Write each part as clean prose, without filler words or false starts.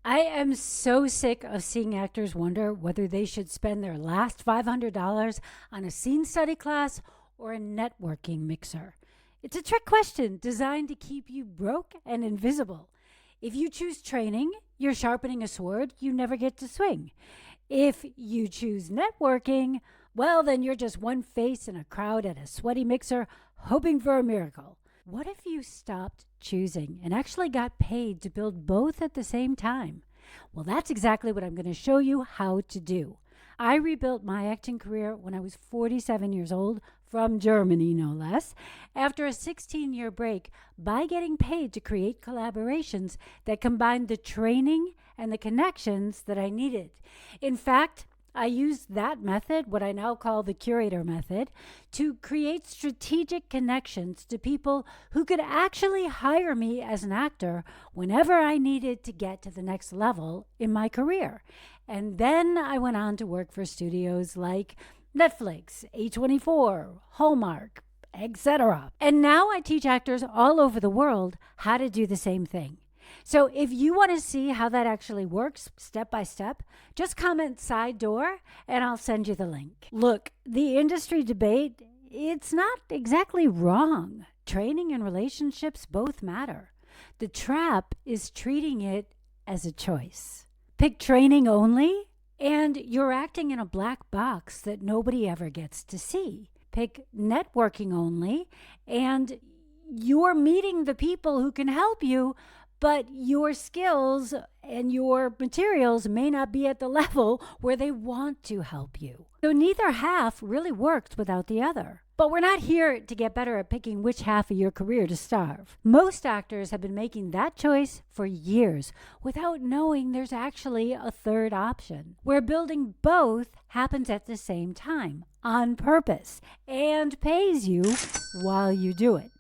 I am so sick of seeing actors wonder whether they should spend their last $500 on a scene study class or a networking mixer. It's a trick question designed to keep you broke and invisible. If you choose training, you're sharpening a sword you never get to swing. If you choose networking, well, then you're just one face in a crowd at a sweaty mixer hoping for a miracle. What if you stopped choosing and actually got paid to build both at the same time? Well, that's exactly what I'm going to show you how to do. I rebuilt my acting career when I was 47 years old, from Germany no less, after a 16-year break by getting paid to create collaborations that combined the training and the connections that I needed. In fact, I used that method, what I now call the curator method, to create strategic connections to people who could actually hire me as an actor whenever I needed to get to the next level in my career. And then I went on to work for studios like Netflix, A24, Hallmark, etc. And now I teach actors all over the world how to do the same thing. So if you want to see how that actually works step by step, just comment side door and I'll send you the link. Look, the industry debate, it's not exactly wrong. Training and relationships both matter. The trap is treating it as a choice. Pick training only and you're acting in a black box that nobody ever gets to see. Pick networking only and you're meeting the people who can help you, but your skills and your materials may not be at the level where they want to help you. So neither half really works without the other. But we're not here to get better at picking which half of your career to starve. Most actors have been making that choice for years without knowing there's actually a third option, where building both happens at the same time, on purpose, and pays you while you do it.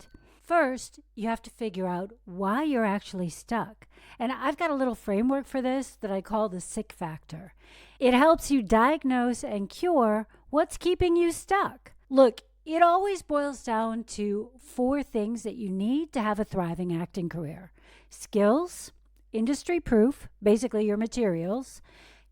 First, you have to figure out why you're actually stuck. And I've got a little framework for this that I call the S.I.K factor. It helps you diagnose and cure what's keeping you stuck. Look, it always boils down to 4 things that you need to have a thriving acting career: skills, industry proof, basically your materials,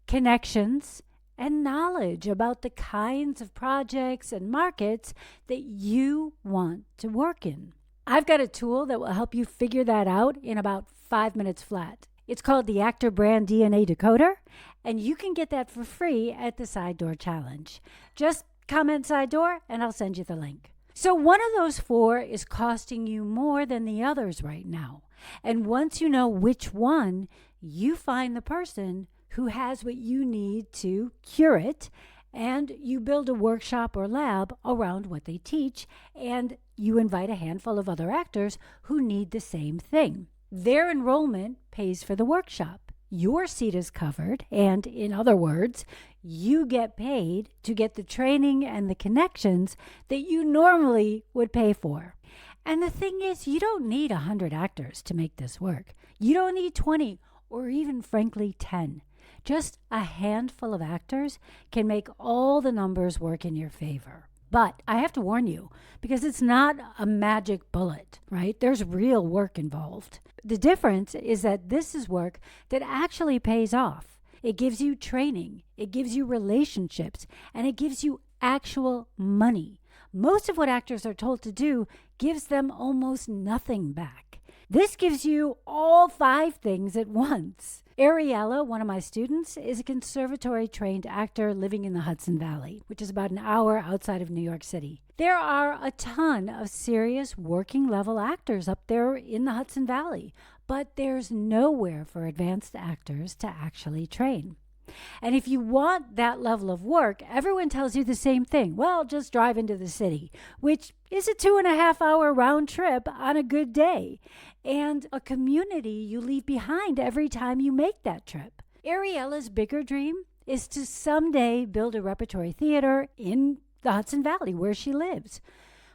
connections, and knowledge about the kinds of projects and markets that you want to work in. I've got a tool that will help you figure that out in about 5 minutes flat. It's called the Actor Brand DNA Decoder, and you can get that for free at the Side Door Challenge. Just comment Side Door, and I'll send you the link. So one of those 4 is costing you more than the others right now. And once you know which one, you find the person who has what you need to cure it, and you build a workshop or lab around what they teach, and you invite a handful of other actors who need the same thing. Their enrollment pays for the workshop. Your seat is covered, and in other words, you get paid to get the training and the connections that you normally would pay for. And the thing is, you don't need 100 actors to make this work. You don't need 20 or even, frankly, 10. Just a handful of actors can make all the numbers work in your favor. But I have to warn you, because it's not a magic bullet, right? There's real work involved. The difference is that this is work that actually pays off. It gives you training, it gives you relationships, and it gives you actual money. Most of what actors are told to do gives them almost nothing back. This gives you all 5 things at once. Ariella, one of my students, is a conservatory-trained actor living in the Hudson Valley, which is about an hour outside of New York City. There are a ton of serious working-level actors up there in the Hudson Valley, but there's nowhere for advanced actors to actually train. And if you want that level of work, everyone tells you the same thing. Well, just drive into the city, which is a 2.5-hour round trip on a good day, and a community you leave behind every time you make that trip. Ariella's bigger dream is to someday build a repertory theater in the Hudson Valley where she lives.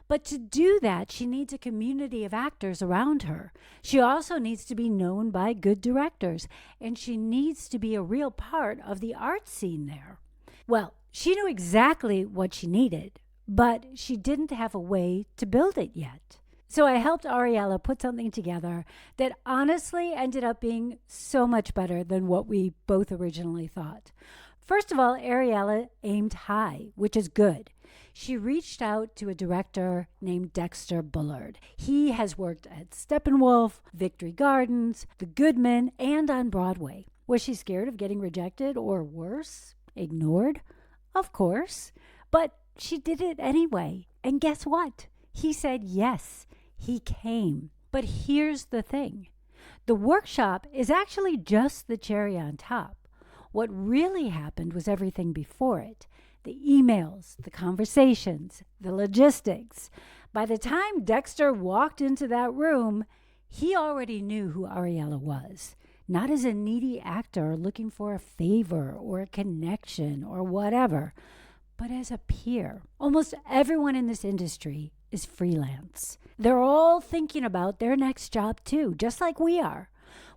But to do that, she needs a community of actors around her. She also needs to be known by good directors, and she needs to be a real part of the art scene there. Well, she knew exactly what she needed, but she didn't have a way to build it yet. So I helped Ariella put something together that honestly ended up being so much better than what we both originally thought. First of all, Ariella aimed high, which is good. She reached out to a director named Dexter Bullard. He has worked at Steppenwolf, Victory Gardens, The Goodman, and on Broadway. Was she scared of getting rejected or worse, ignored? Of course. But she did it anyway. And guess what? He said yes. He came. But here's the thing. The workshop is actually just the cherry on top. What really happened was everything before it. The emails, the conversations, the logistics. By the time Dexter walked into that room, he already knew who Ariella was. Not as a needy actor looking for a favor or a connection or whatever, but as a peer. Almost everyone in this industry is freelance. They're all thinking about their next job too, just like we are.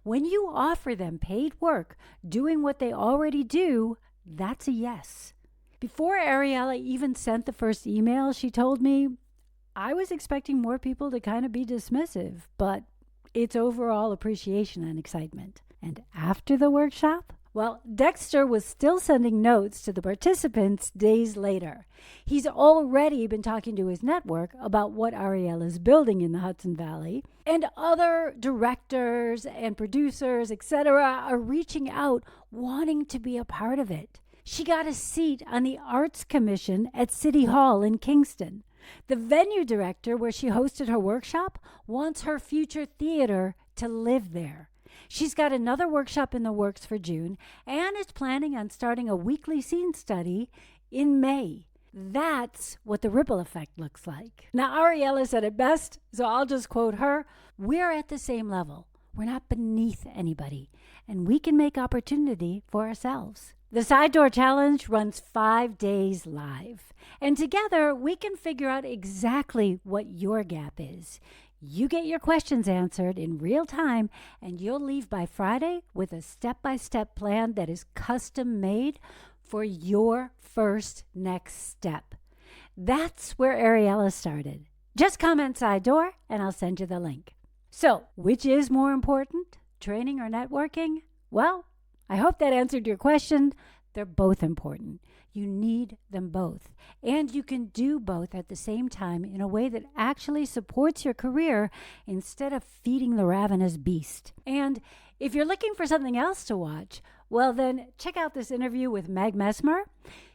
When you offer them paid work doing what they already do, that's a yes. Before Ariella even sent the first email, she told me, I was expecting more people to kind of be dismissive, but it's overall appreciation and excitement. And after the workshop, well, Dexter was still sending notes to the participants days later. He's already been talking to his network about what Ariella's building in the Hudson Valley, and other directors and producers, etc., are reaching out wanting to be a part of it. She got a seat on the Arts Commission at City Hall in Kingston. The venue director where she hosted her workshop wants her future theater to live there. She's got another workshop in the works for June and is planning on starting a weekly scene study in May. That's what the ripple effect looks like. Now, Ariella said it best, so I'll just quote her. We're at the same level. We're not beneath anybody, and we can make opportunity for ourselves. The Side Door Challenge runs 5 days live, and together we can figure out exactly what your gap is. You get your questions answered in real time, and you'll leave by Friday with a step-by-step plan that is custom made for your first next step. That's where Ariella started. Just comment Side Door, and I'll send you the link. So, which is more important, training or networking? Well, I hope that answered your question. They're both important. You need them both. And you can do both at the same time in a way that actually supports your career instead of feeding the ravenous beast. And if you're looking for something else to watch, well then check out this interview with Meg Messmer.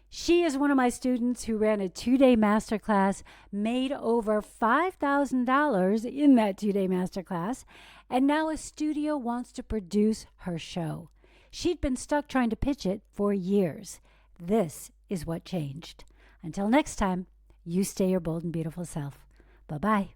She is one of my students who ran a 2-day masterclass, made over $5,000 in that 2-day masterclass, and now a studio wants to produce her show. She'd been stuck trying to pitch it for years. This is what changed. Until next time, you stay your bold and beautiful self. Bye-bye.